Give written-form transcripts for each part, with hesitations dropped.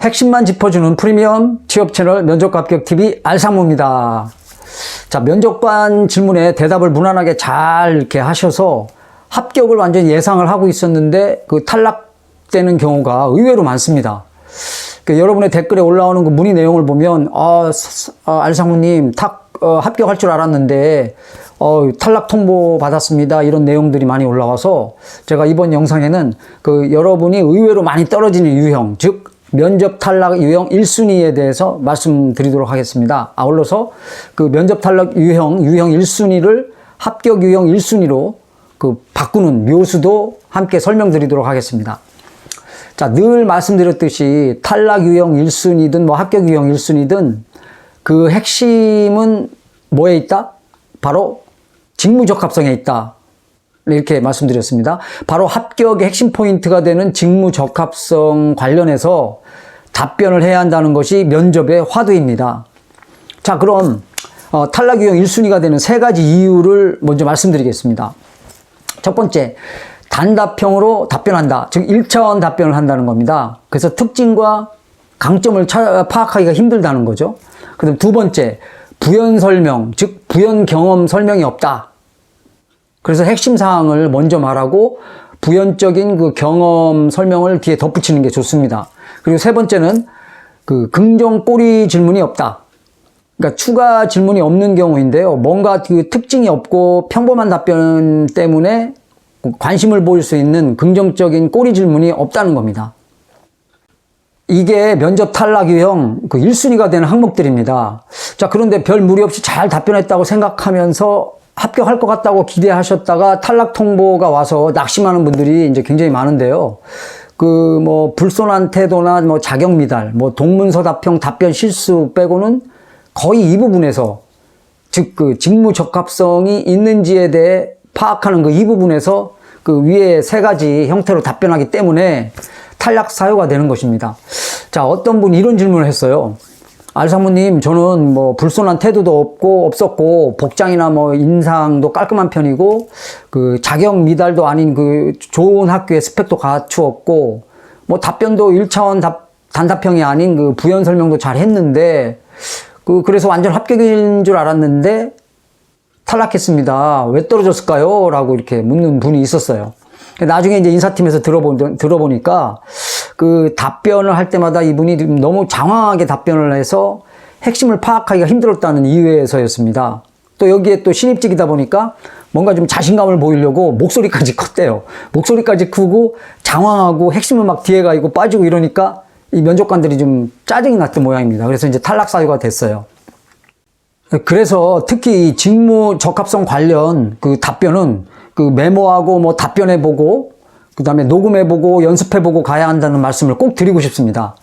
핵심만 짚어주는 프리미엄 취업 채널 면접과 합격TV 알상무입니다. 자, 면접관 질문에 대답을 무난하게 잘 이렇게 하셔서 합격을 완전히 예상을 하고 있었는데 그 탈락되는 경우가 의외로 많습니다. 여러분의 댓글에 올라오는 그 문의 내용을 보면 알상무님 합격할 줄 알았는데 탈락 통보 받았습니다. 이런 내용들이 많이 올라와서 제가 이번 영상에는 그 여러분이 의외로 많이 떨어지는 유형, 즉 면접 탈락 유형 1순위에 대해서 말씀드리도록 하겠습니다. 아울러서 그 면접 탈락 유형 1순위를 합격 유형 1순위로 그 바꾸는 묘수도 함께 설명드리도록 하겠습니다. 자, 늘 말씀드렸듯이 탈락 유형 1순위든 뭐 합격 유형 1순위든 그 핵심은 뭐에 있다? 바로 직무적합성에 있다. 이렇게 말씀드렸습니다. 바로 합격의 핵심 포인트가 되는 직무적합성 관련해서 답변을 해야 한다는 것이 면접의 화두입니다. 자, 그럼 탈락 유형 1순위가 되는 세 가지 이유를 먼저 말씀드리겠습니다. 첫 번째, 단답형으로 답변한다. 즉 1차원 답변을 한다는 겁니다. 그래서 특징과 강점을 파악하기가 힘들다는 거죠. 그다음 두 번째, 부연 설명, 즉 부연 경험 설명이 없다. 그래서 핵심 사항을 먼저 말하고 부연적인 그 경험 설명을 뒤에 덧붙이는 게 좋습니다. 그리고 세 번째는 그 긍정 꼬리 질문이 없다. 그러니까 추가 질문이 없는 경우인데요. 뭔가 그 특징이 없고 평범한 답변 때문에 관심을 보일 수 있는 긍정적인 꼬리 질문이 없다는 겁니다. 이게 면접 탈락 유형 그 1순위가 되는 항목들입니다. 자, 그런데 별 무리 없이 잘 답변했다고 생각하면서 합격할 것 같다고 기대하셨다가 탈락 통보가 와서 낙심하는 분들이 이제 굉장히 많은데요. 그 뭐 불손한 태도나 뭐 자격 미달, 뭐 동문서답형 답변 실수 빼고는 거의 이 부분에서 즉 그 직무 적합성이 있는지에 대해 파악하는 그 이 부분에서 그 위에 세 가지 형태로 답변하기 때문에 탈락 사유가 되는 것입니다. 자, 어떤 분이 이런 질문을 했어요. 알상무님, 저는 뭐 불손한 태도도 없었고 복장이나 뭐 인상도 깔끔한 편이고 그 자격 미달도 아닌 그 좋은 학교의 스펙도 갖추었고 뭐 답변도 1차원 단답형이 아닌 그 부연 설명도 잘 했는데 그래서 완전 합격인 줄 알았는데 탈락했습니다. 왜 떨어졌을까요? 라고 이렇게 묻는 분이 있었어요. 나중에 이제 인사팀에서 들어보니까 그 답변을 할 때마다 이분이 너무 장황하게 답변을 해서 핵심을 파악하기가 힘들었다는 이유에서였습니다. 또 여기에 또 신입직이다 보니까 뭔가 좀 자신감을 보이려고 목소리까지 컸대요. 목소리까지 크고 장황하고 핵심은 막 뒤에 가 있고 빠지고 이러니까 이 면접관들이 좀 짜증이 났던 모양입니다. 그래서 이제 탈락 사유가 됐어요. 그래서 특히 직무 적합성 관련 그 답변은 그 메모하고 뭐 답변해보고 그 다음에 녹음해보고 연습해보고 가야 한다는 말씀을 꼭 드리고 싶습니다.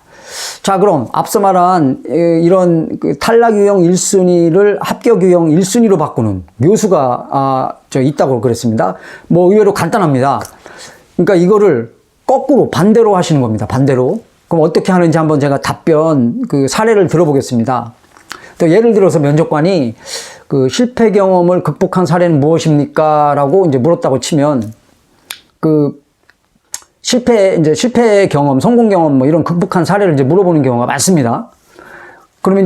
자, 그럼 앞서 말한 이런 그 탈락 유형 1순위를 합격 유형 1순위로 바꾸는 묘수가 있다고 그랬습니다. 뭐 의외로 간단합니다. 그러니까 이거를 거꾸로 반대로 하시는 겁니다. 반대로. 그럼 어떻게 하는지 한번 제가 답변 그 사례를 들어보겠습니다. 또 예를 들어서 면접관이 그 실패 경험을 극복한 사례는 무엇입니까? 라고 이제 물었다고 치면 그 실패 경험, 성공 경험 뭐 이런 극복한 사례를 이제 물어보는 경우가 많습니다. 그러면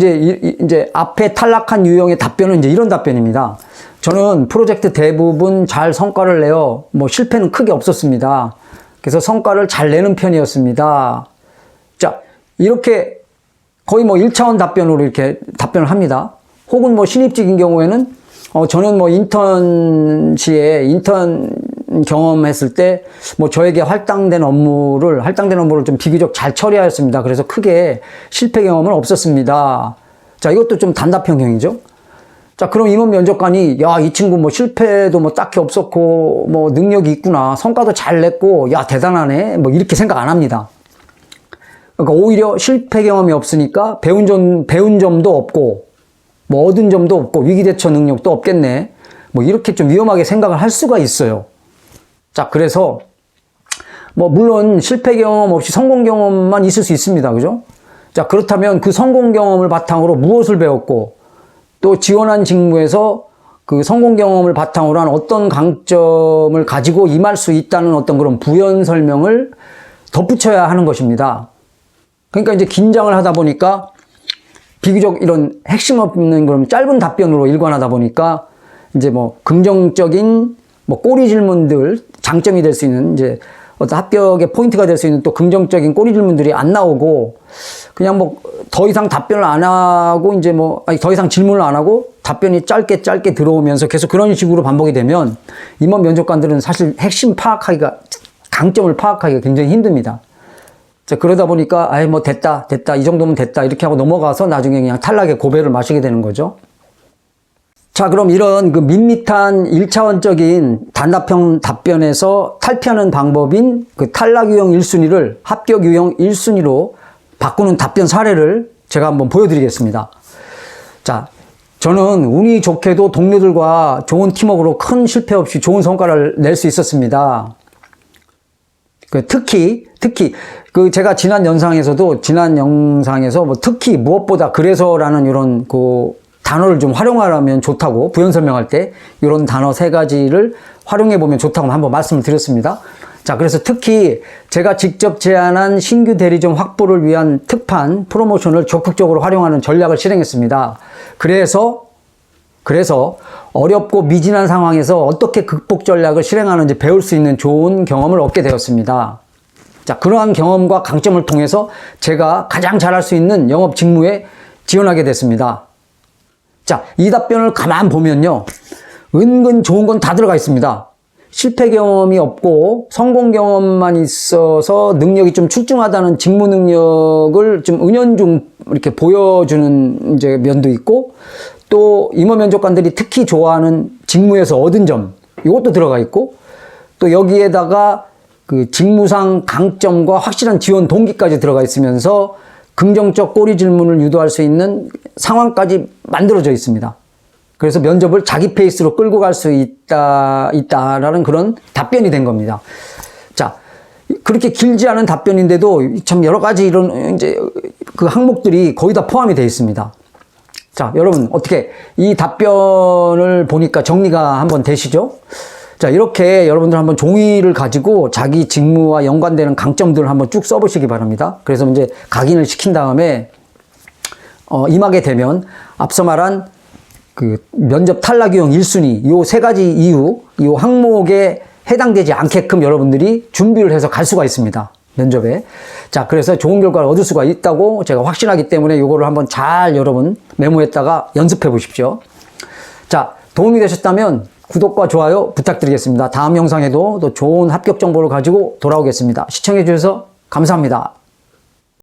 이제 앞에 탈락한 유형의 답변은 이제 이런 답변입니다. 저는 프로젝트 대부분 잘 성과를 내어 뭐 실패는 크게 없었습니다. 그래서 성과를 잘 내는 편이었습니다. 자, 이렇게 거의 뭐 1차원 답변으로 이렇게 답변을 합니다. 혹은 뭐 신입직인 경우에는 저는 뭐 인턴 경험했을 때 뭐 저에게 할당된 업무를 좀 비교적 잘 처리하였습니다. 그래서 크게 실패 경험은 없었습니다. 자, 이것도 좀 단답형이죠. 자, 그럼 이번 면접관이 야, 이 친구 뭐 실패도 뭐 딱히 없었고 뭐 능력이 있구나, 성과도 잘 냈고 야, 대단하네, 뭐 이렇게 생각 안 합니다. 그러니까 오히려 실패 경험이 없으니까 배운 점도 없고 뭐 얻은 점도 없고 위기대처 능력도 없겠네, 뭐 이렇게 좀 위험하게 생각을 할 수가 있어요. 자, 그래서 뭐 물론 실패 경험 없이 성공 경험만 있을 수 있습니다. 그죠? 자, 그렇다면 그 성공 경험을 바탕으로 무엇을 배웠고 또 지원한 직무에서 그 성공 경험을 바탕으로 한 어떤 강점을 가지고 임할 수 있다는 어떤 그런 부연 설명을 덧붙여야 하는 것입니다. 그러니까 이제 긴장을 하다 보니까 비교적 이런 핵심 없는 그런 짧은 답변으로 일관하다 보니까 이제 뭐 긍정적인 뭐 꼬리 질문들, 장점이 될 수 있는 이제 어떤 합격의 포인트가 될 수 있는 또 긍정적인 꼬리 질문들이 안 나오고 그냥 뭐 더 이상 답변을 안 하고 이제 뭐 더 이상 질문을 안 하고 답변이 짧게 들어오면서 계속 그런 식으로 반복이 되면 임원 면접관들은 사실 핵심 파악하기가, 강점을 파악하기가 굉장히 힘듭니다. 자, 그러다 보니까 아이 뭐 됐다 이 정도면 됐다 이렇게 하고 넘어가서 나중에 그냥 탈락의 고배를 마시게 되는 거죠. 자, 그럼 이런 그 밋밋한 1차원적인 단답형 답변에서 탈피하는 방법인 그 탈락 유형 1순위를 합격 유형 1순위로 바꾸는 답변 사례를 제가 한번 보여드리겠습니다. 자, 저는 운이 좋게도 동료들과 좋은 팀워크로 큰 실패 없이 좋은 성과를 낼 수 있었습니다. 특히 그 제가 지난 영상에서 뭐 특히 무엇보다 그래서라는 이런 그 단어를 좀 활용하려면 좋다고, 부연 설명할 때 이런 단어 3가지를 활용해 보면 좋다고 한번 말씀을 드렸습니다. 자, 그래서 특히 제가 직접 제안한 신규 대리점 확보를 위한 특판 프로모션을 적극적으로 활용하는 전략을 실행했습니다. 그래서 어렵고 미진한 상황에서 어떻게 극복 전략을 실행하는지 배울 수 있는 좋은 경험을 얻게 되었습니다. 자, 그러한 경험과 강점을 통해서 제가 가장 잘할 수 있는 영업 직무에 지원하게 됐습니다. 자, 이 답변을 가만 보면요, 은근 좋은 건 다 들어가 있습니다. 실패 경험이 없고 성공 경험만 있어서 능력이 좀 출중하다는 직무 능력을 좀 은연중 이렇게 보여주는 이제 면도 있고, 또 임원 면접관들이 특히 좋아하는 직무에서 얻은 점, 이것도 들어가 있고, 또 여기에다가 그 직무상 강점과 확실한 지원 동기까지 들어가 있으면서 긍정적 꼬리 질문을 유도할 수 있는 상황까지 만들어져 있습니다. 그래서 면접을 자기 페이스로 끌고 갈 수 있다라는 그런 답변이 된 겁니다. 자, 그렇게 길지 않은 답변인데도 참 여러 가지 이런 이제 그 항목들이 거의 다 포함이 되어 있습니다. 자, 여러분 어떻게 이 답변을 보니까 정리가 한번 되시죠? 자, 이렇게 여러분들 한번 종이를 가지고 자기 직무와 연관되는 강점들을 한번 쭉 써보시기 바랍니다. 그래서 이제 각인을 시킨 다음에 임하게 되면 앞서 말한 그 면접 탈락 유형 1순위 요 3가지 이유, 요 항목에 해당되지 않게끔 여러분들이 준비를 해서 갈 수가 있습니다. 면접에. 자, 그래서 좋은 결과를 얻을 수가 있다고 제가 확신하기 때문에 요거를 한번 잘 여러분 메모했다가 연습해 보십시오. 자, 도움이 되셨다면 구독과 좋아요 부탁드리겠습니다. 다음 영상에도 또 좋은 합격 정보를 가지고 돌아오겠습니다. 시청해 주셔서 감사합니다.